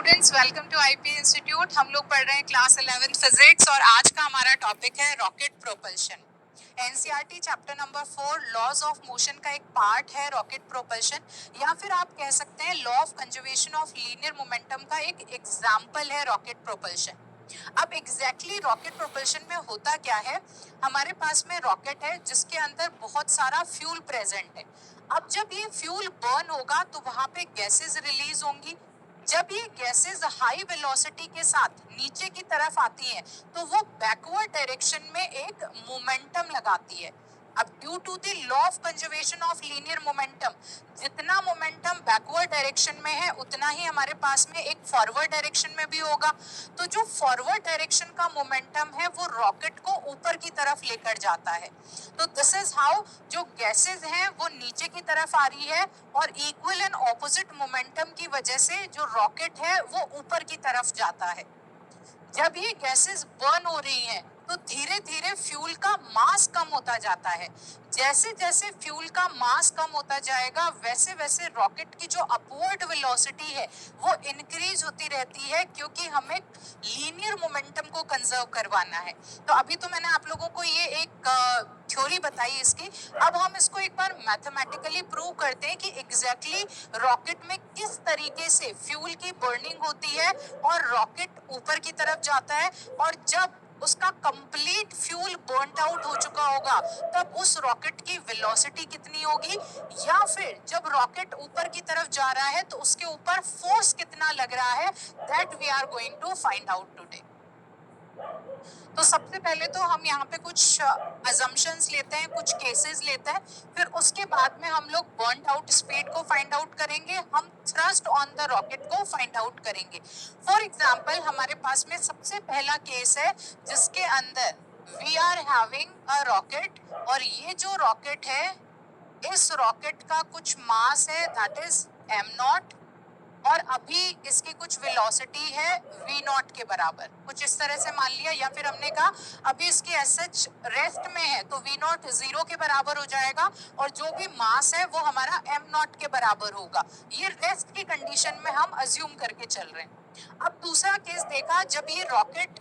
Students, welcome to IP institute. हम लोग पढ़ रहे हैं क्लास 11 फिजिक्स और आज का हमारा टॉपिक है rocket propulsion. NCERT chapter number 4 laws of motion का एक पार्ट है रॉकेट प्रोपल्शन, या फिर आप कह सकते हैं law of conservation of linear momentum का एक एग्जाम्पल है रॉकेट प्रोपल्शन। अब एग्जैक्टली रॉकेट प्रोपल्शन में होता क्या है, हमारे पास में रॉकेट है जिसके अंदर बहुत सारा फ्यूल प्रेजेंट है। अब जब ये फ्यूल बर्न होगा तो वहां पे गैसेस रिलीज होंगी। जब ये गैसेस हाई वेलोसिटी के साथ नीचे की तरफ आती हैं तो वो बैकवर्ड डायरेक्शन में एक मोमेंटम लगाती है। अब due to the law of conservation of linear momentum, जितना मोमेंटम बैकवर्ड डायरेक्शन में है उतना ही हमारे पास में एक फॉरवर्ड डायरेक्शन में भी होगा। तो जो फॉरवर्ड डायरेक्शन का मोमेंटम है वो रॉकेट को ऊपर की तरफ लेकर जाता है। तो दिस इज हाउ जो गैसेस हैं वो नीचे की तरफ आ रही है और इक्वल एंड ऑपोजिट मोमेंटम की वजह से जो रॉकेट है वो ऊपर की तरफ जाता है। जब ये गैसेस बर्न हो रही हैं तो धीरे धीरे फ्यूल का मास कम होता जाता है। जैसे जैसे फ्यूल का मास कम होता जाएगा वैसे वैसे रॉकेट की जो अपवर्ड वेलोसिटी है वो इंक्रीज होती रहती है, क्योंकि हमें लीनियर मोमेंटम को कंजर्व करवाना है। तो अभी तो मैंने आप लोगों को ये एक थ्योरी बताई इसकी। अब हम इसको एक बार मैथमेटिकली प्रूव करते हैं कि एग्जैक्टली रॉकेट में किस तरीके से फ्यूल की बर्निंग होती है और रॉकेट ऊपर की तरफ जाता है, और जब उसका कंप्लीट फ्यूल बर्नड आउट हो चुका होगा तब उस रॉकेट की वेलोसिटी कितनी होगी, या फिर जब रॉकेट ऊपर की तरफ जा रहा है तो उसके ऊपर फोर्स कितना लग रहा है, that we are going to find out today. तो सबसे पहले तो हम यहाँ पे कुछ अजम्पशंस लेते हैं, कुछ केसेस लेते हैं, फिर उसके बाद में हम लोग बर्न आउट स्पीड को फाइंड आउट करेंगे, हम थ्रस्ट ऑन द रॉकेट को फाइंड आउट करेंगे। फॉर एग्जांपल हमारे पास में सबसे पहला केस है जिसके अंदर we are having a rocket, और ये जो रॉकेट है इस रॉकेट का कुछ मास है दैट इज m0, और अभी इसकी कुछ वेलोसिटी है v0 के बराबर, कुछ इस तरह से मान लिया। या फिर हमने कहा अभी इसकी एज सच रेस्ट में है तो v0 0 के बराबर हो जाएगा और जो भी मास है वो हमारा m0 के बराबर होगा। ये रेस्ट की कंडीशन में हम अज्यूम करके चल रहे हैं। अब दूसरा केस देखा, जब ये रॉकेट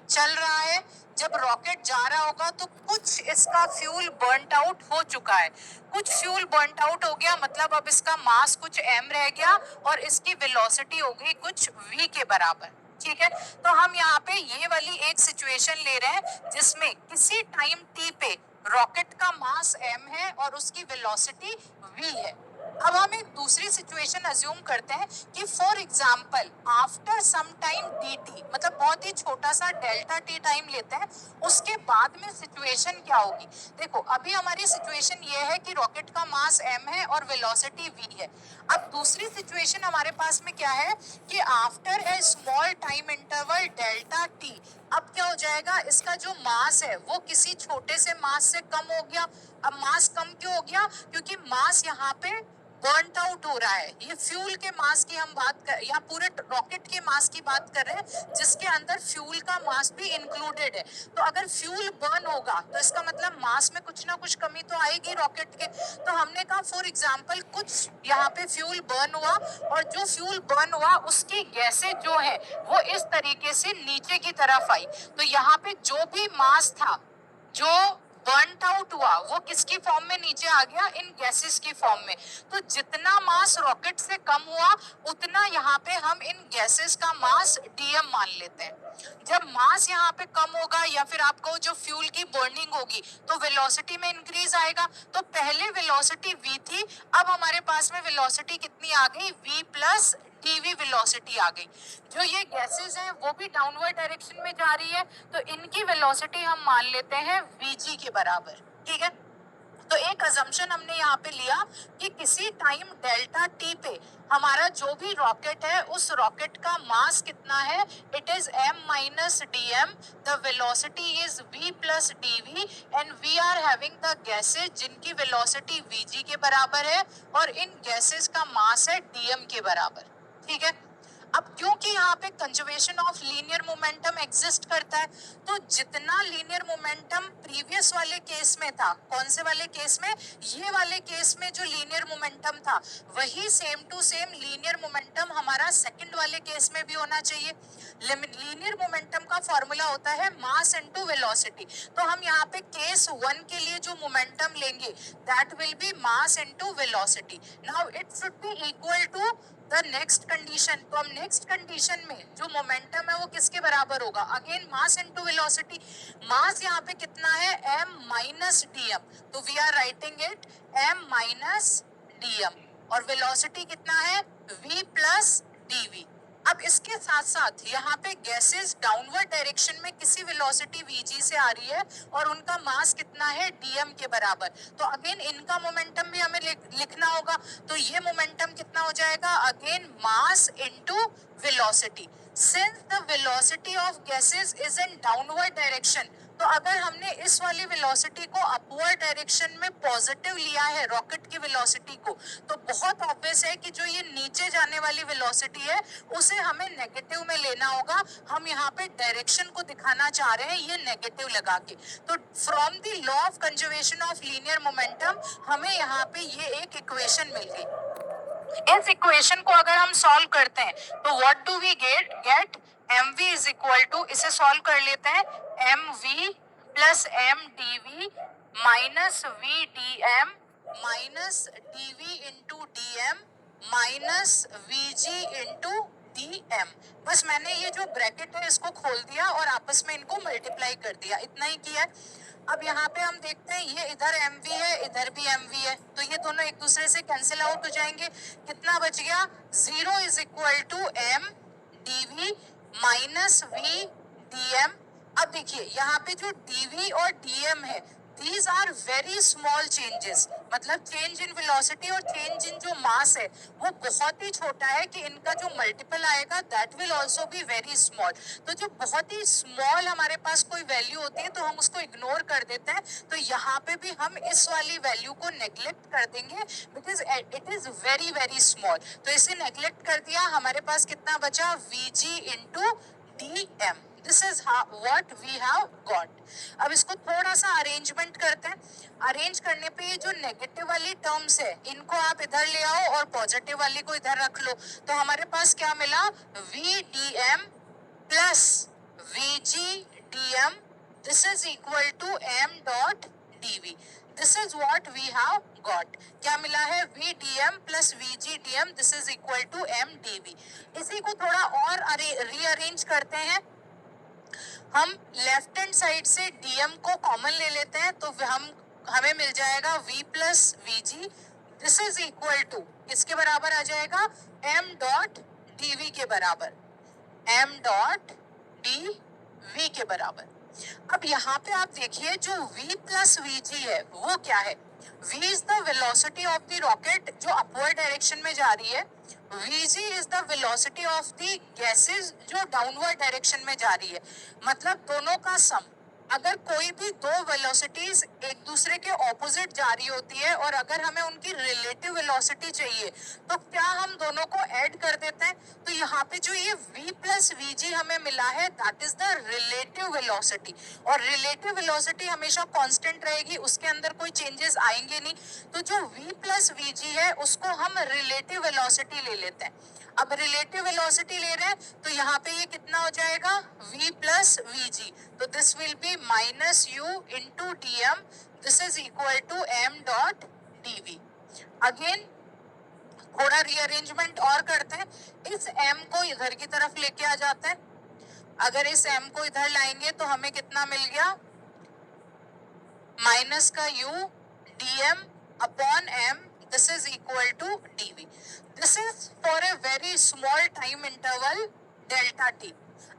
चल रहा है, जब रॉकेट जा रहा होगा तो कुछ इसका फ्यूल बर्नड आउट हो चुका है, कुछ फ्यूल बर्नड आउट हो गया, मतलब अब इसका मास कुछ m रह गया और इसकी वेलोसिटी हो गई कुछ v के बराबर। ठीक है, तो हम यहाँ पे ये वाली एक सिचुएशन ले रहे हैं जिसमें किसी टाइम t पे रॉकेट का मास m है और उसकी वेलोसिटी v है। अब हम एक दूसरी सिचुएशन अज्यूम करते हैं कि for example after some time dt, मतलब बहुत ही छोटा सा डेल्टा t टाइम लेते हैं, उसके बाद में सिचुएशन क्या होगी। देखो अभी हमारी सिचुएशन ये है कि रॉकेट का मास m है और वेलोसिटी v है। अब दूसरी सिचुएशन हमारे पास में क्या है कि after a small time interval delta t, अब क्या हो जाएगा, इसका जो मास है वो किसी छोटे से मास से कम हो गया। अब मास कम क्यों हो गया, क्योंकि मास यहाँ पे बर्नड आउट हो रहा है। ये फ्यूल के मास की हम बात कर, या पूरे रॉकेट के मास की बात कर रहे हैं जिसके अंदर फ्यूल का मास भी इंक्लूडेड है। तो अगर फ्यूल बर्न होगा तो इसका मतलब मास में कुछ ना कुछ कमी तो आएगी रॉकेट के। तो हमने कहा फॉर एग्जांपल कुछ यहाँ पे फ्यूल बर्न हुआ और जो फ्यूल बर्न हुआ उसकी गैसें जो है वो इस तरीके से नीचे की तरफ आई। तो यहाँ पे जो भी मास था जो बर्नड आउट हुआ वो किसकी फॉर्म में नीचे आ गया, इन गैसेस की फॉर्म में। तो जितना मास रॉकेट से कम हुआ उतना यहाँ पे हम इन गैसेस का मास dm मान लेते हैं। जब मास यहाँ पे कम होगा या फिर आपको जो फ्यूल की बर्निंग होगी तो वेलोसिटी में इंक्रीज आएगा। तो पहले वेलोसिटी v थी, अब हमारे पास में वेलोसिटी कितनी आ गई, v प्लस dv वेलोसिटी आ गई। जो ये गैसेस हैं वो भी डाउनवर्ड डायरेक्शन में जा रही है, तो इनकी वेलोसिटी हम मान लेते हैं vg के बराबर। ठीक है, तो एक अजम्पशन हमने यहाँ पे लिया कि किसी टाइम डेल्टा t पे हमारा जो भी रॉकेट है उस रॉकेट का मास कितना है, it is m minus dm, the velocity is v plus dv and we are having the gases जिनकी वेलोसिटी vg के बराबर है और इन गैसेस का मास है dm के बराबर। ठीक है, अब क्योंकि यहाँ यहाँ पे conservation of linear momentum exist करता है। तो जितना लीनियर मोमेंटम प्रीवियस वाले केस में था, कौन से वाले केस में, ये वाले केस में जो लीनियर मोमेंटम था वही same to same linear momentum हमारा सेकंड वाले केस में भी होना चाहिए। लीनियर मोमेंटम का फॉर्मूला होता है मास इनटू वेलोसिटी। तो हम यहाँ पे केस 1 के लिए जो मोमेंटम लेंगे that will be mass into velocity. Now it should be equal to the next condition. तो हम नेक्स्ट कंडीशन में जो मोमेंटम है वो किसके बराबर होगा, again mass into velocity. Mass यहाँ पे कितना है, m माइनस dm, तो we are writing it m minus dm, और वेलोसिटी कितना है, v प्लस dv। अब इसके साथ साथ यहाँ पे गैसेस डाउनवर्ड डायरेक्शन में किसी वेलोसिटी vg से आ रही है और उनका मास कितना है, dm के बराबर। तो अगेन इनका मोमेंटम भी हमें लिखना होगा। तो ये मोमेंटम कितना हो जाएगा, again mass into velocity. Since the velocity of gases is in downward direction, तो अगर हमने इस वाली वेलोसिटी को अपवर्ड डायरेक्शन में पॉजिटिव लिया है रॉकेट की वेलोसिटी को, तो बहुत ऑब्वियस है कि जो ये नीचे जाने वाली वेलोसिटी है उसे हमें नेगेटिव में लेना होगा। हम यहाँ पे डायरेक्शन को दिखाना चाह रहे हैं ये नेगेटिव लगा के। तो from the law of conservation of linear momentum हमें यहाँ पे ये एक इक्वेशन मिल गई। इस इक्वेशन को अगर हम सॉल्व करते हैं तो what do we get mv is equal to, इसे सॉल्व कर लेते हैं, mv plus m dv minus v dm minus dv into dm minus vg into dm। बस मैंने ये जो ब्रैकेट है इसको खोल दिया और आपस में इनको मल्टीप्लाई कर दिया, इतना ही किया। अब यहाँ पे हम देखते हैं ये इधर mv है, इधर भी mv है, तो ये दोनों एक दूसरे से कैंसिल आउट हो जाएंगे। कितना बच गया, 0 is equal to m dv minus v dm। अब देखिए यहाँ पे जो dv और dm है, these are very small changes, मतलब चेंज इन वेलोसिटी और चेंज इन जो मास है वो बहुत ही छोटा है कि इनका जो मल्टीपल आएगा that will also be very small. तो जो बहुत ही स्मॉल हमारे पास कोई वैल्यू होती है तो हम उसको इग्नोर कर देते हैं। तो यहाँ पे भी हम इस वाली वैल्यू को नेग्लेक्ट कर देंगे because it is very very small. तो इसे नेग्लेक्ट कर दिया, हमारे पास कितना बचा, vg into dm। This is what we have got. अब इसको थोड़ा सा अरेंजमेंट करते हैं। अरेंज करने पे ये जो नेगेटिव वाली टर्म्स है इनको आप इधर ले आओ और पॉजिटिव वाली को इधर रख लो। तो हमारे पास क्या मिला, v dm plus vg dm, this is equal to m dot dv। This is what we have got. क्या मिला है, v dm plus vg dm, this is equal to m dv। इसी को थोड़ा और रीअरेंज करते हैं। हम लेफ्ट हैंड साइड से dm को कॉमन ले लेते हैं तो हमें मिल जाएगा v plus vg, this is equal to किसके बराबर आ जाएगा, m डॉट dv के बराबर, m डॉट dv के बराबर। अब यहाँ पे आप देखिए जो v प्लस vg है वो क्या है, v is the velocity of the rocket जो अपवर्ड डायरेक्शन में जा रही है, vg is the velocity of the gases जो डाउनवर्ड डायरेक्शन में जा रही है। मतलब दोनों का सम, अगर कोई भी दो वेलोसिटीज एक दूसरे के ऑपोजिट जा रही होती है और अगर हमें उनकी रिलेटिव वेलोसिटी चाहिए तो क्या हम दोनों को ऐड कर देते हैं। तो यहाँ पे जो ये v प्लस vg हमें मिला है that is the relative velocity, और रिलेटिव वेलोसिटी हमेशा कांस्टेंट रहेगी, उसके अंदर कोई चेंजेस आएंगे नहीं। तो जो v प्लस vg है उसको हम रिलेटिव वेलोसिटी ले लेते हैं। अब रिलेटिव वेलोसिटी ले रहे हैं तो यहाँ पे ये कितना हो जाएगा, v प्लस vg, तो this will be minus u into dm, this is equal to m dot dv। Again थोड़ा रीअरेंजमेंट और करते हैं, इस m को इधर की तरफ लेके आ जाते हैं। अगर इस m को इधर लाएंगे तो हमें कितना मिल गया, माइनस का u dm upon m, this is equal to dv. This is for a very small time interval delta t.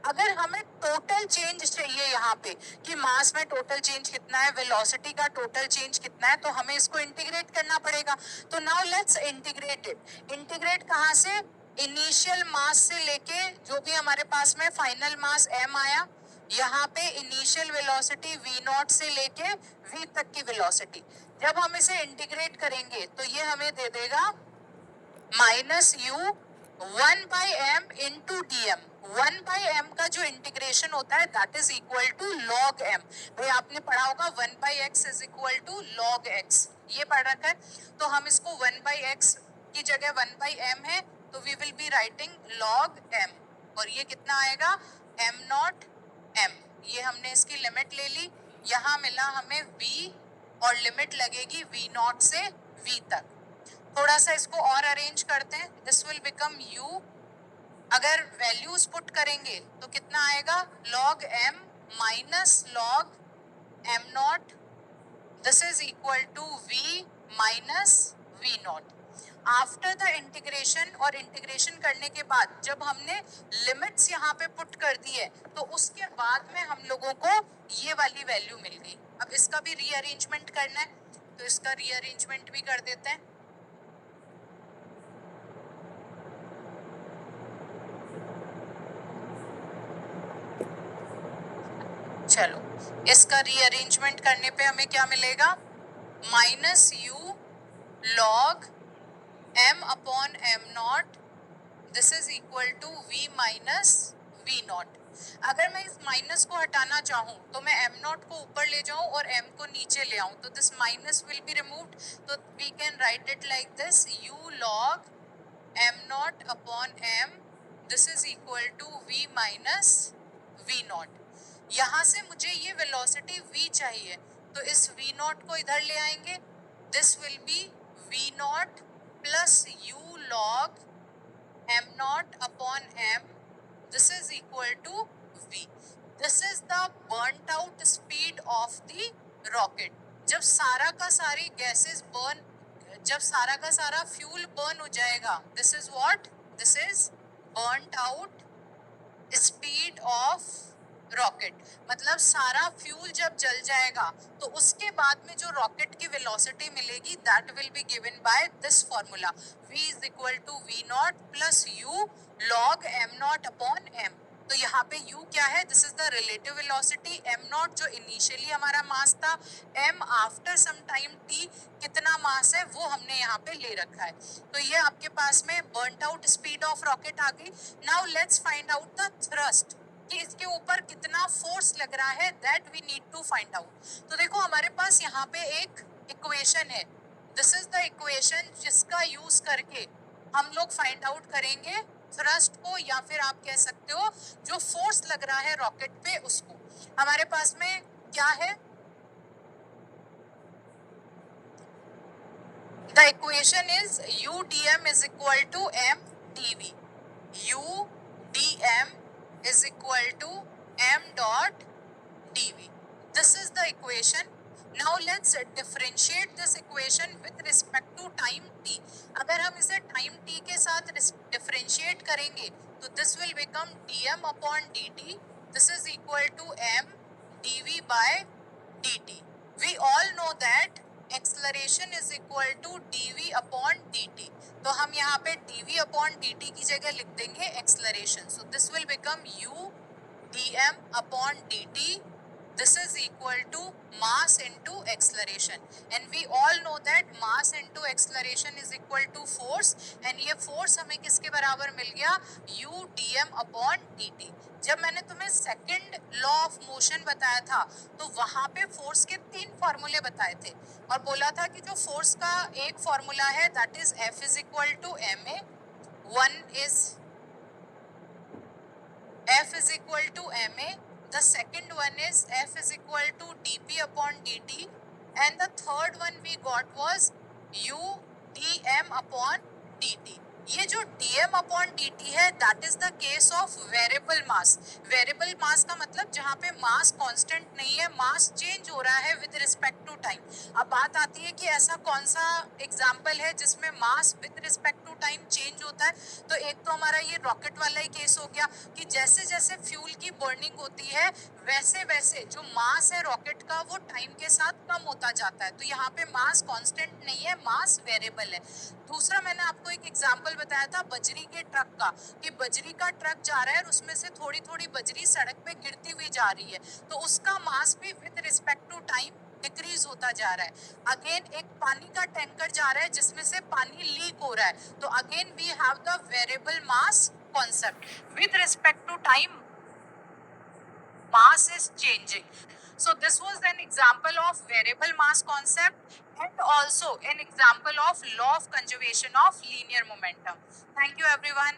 अगर हमें टोटल चेंज चाहिए यहाँ पे कि मास में टोटल चेंज कितना है, वेलोसिटी का टोटल चेंज कितना है, तो हमें इसको इंटीग्रेट करना पड़ेगा। तो now let's integrate it. Integrate कहाँ से, इनिशियल मास से लेके जो भी हमारे पास में फाइनल मास m आया, यहाँ पे इनिशियल वेलोसिटी v नॉट से लेके v तक की वेलोसिटी, जब हम इसे इंटीग्रेट करेंगे तो ये हमें दे देगा minus u 1 by m into dm। 1/m का जो इंटीग्रेशन होता है that is equal to log m। भाई आपने पढ़ा होगा 1/x is equal to log x, ये पढ़ रखा है। तो हम इसको 1/x की जगह 1/m है तो we will be writing log m, और ये कितना आएगा m नॉट m। ये हमने इसकी लिमिट ले ली, यहाँ मिला हमें v और लिमिट लगेगी v नॉट से v तक। थोड़ा सा इसको और अरेंज करते हैं, दिस विल बिकम u। अगर वैल्यूज पुट करेंगे तो कितना आएगा log m minus log m not, this is equal to v minus v not. After the integration, और इंटीग्रेशन करने के बाद जब हमने लिमिट्स यहाँ पे पुट कर दी है तो उसके बाद में हम लोगों को ये वाली वैल्यू मिल गई। अब इसका भी रीअरेंजमेंट करना है तो इसका रीअरेंजमेंट भी कर देते हैं। चलो इसका रीअरेंजमेंट करने पे हमें क्या मिलेगा, minus u log m upon m not, this is equal to v minus v not. अगर मैं इस माइनस को हटाना चाहूँ तो मैं m नॉट को ऊपर ले जाऊँ और m को नीचे ले आऊँ तो this minus will be removed, तो we can write it like this u log m not upon m, this is equal to v minus v naught. यहाँ से मुझे ये वेलोसिटी v चाहिए तो इस v नॉट को इधर ले आएंगे, this will be v not plus u log m not upon m, this is equal to v। This is the burnt out speed of the rocket. जब सारा का सारी गैसेस बर्न, जब सारा का सारा फ्यूल बर्न हो जाएगा, this is what, this is burnt out speed of rocket. मतलब सारा फ्यूल जब जल जाएगा तो उसके बाद में जो रॉकेट की वेलोसिटी मिलेगी that will be given by this formula, v is equal to v not plus u log m not upon m। तो यहाँ पे u क्या है, this is the relative velocity, m not जो इनिशियली हमारा mass था, m after some time t कितना मास है वो हमने यहाँ पे ले रखा है। तो ये आपके पास में burnt out speed of rocket आ गई। Now let's find out the thrust, कि इसके ऊपर कितना फोर्स लग रहा है, that we need to find out. तो देखो हमारे पास यहाँ पे एक इक्वेशन है, दिस इज द इक्वेशन जिसका यूज करके हम लोग फाइंड आउट करेंगे थ्रस्ट को, या फिर आप कह सकते हो जो फोर्स लग रहा है रॉकेट पे उसको। हमारे पास में क्या है, the equation is u dm is equal to m dv, u dm is equal to m dot dv. This is the equation. Now let's differentiate this equation with respect to time t. अगर हम इसे time t के साथ differentiate करेंगे तो this will become dm upon dt. This is equal to m dv by dt. We all know that acceleration is equal to dv upon dt. तो हम यहाँ पे dv upon dt की जगह लिख देंगे acceleration. So this will become u dm upon dt. This is equal to mass into acceleration, and we all know that mass into acceleration is equal to force, and ये force हमें किसके बराबर मिल गया, u dm upon dt। जब मैंने तुम्हें second law of motion बताया था तो वहां पे फोर्स के 3 फॉर्मूले बताए थे और बोला था कि जो फोर्स का एक फॉर्मूला है that is F is equal to ma, one is F is equal to ma, the second one is F is equal to dp upon dt, and the third one we got was u dm upon dt। ये जो dm upon dt है that is the case of variable mass। variable mass का मतलब जहाँ पे mass constant नहीं है, mass change हो रहा है with respect to time। अब बात आती है कि ऐसा कौन सा एग्जाम्पल है जिसमें mass with respect to time change होता है। तो एक तो हमारा ये रॉकेट वाला ही केस हो गया कि जैसे जैसे फ्यूल की बर्निंग होती है वैसे वैसे जो मास है रॉकेट का वो टाइम के साथ कम होता जाता है। तो यहाँ पे मास कांस्टेंट नहीं है, मास वेरिएबल है। दूसरा मैंने आपको एक एग्जांपल बताया था बजरी के ट्रक का, कि बजरी का ट्रक जा रहा है और उसमें से थोड़ी थोड़ी बजरी सड़क पे गिरती हुई जा रही है, तो उसका मास भी with respect to time decrease होता जा रहा है। अगेन एक पानी का टैंकर जा रहा है जिसमें से पानी लीक हो रहा है, तो again we have the variable mass concept. With respect to time, mass is changing. So this was an example of variable mass concept and also an example of law of conservation of linear momentum. Thank you everyone.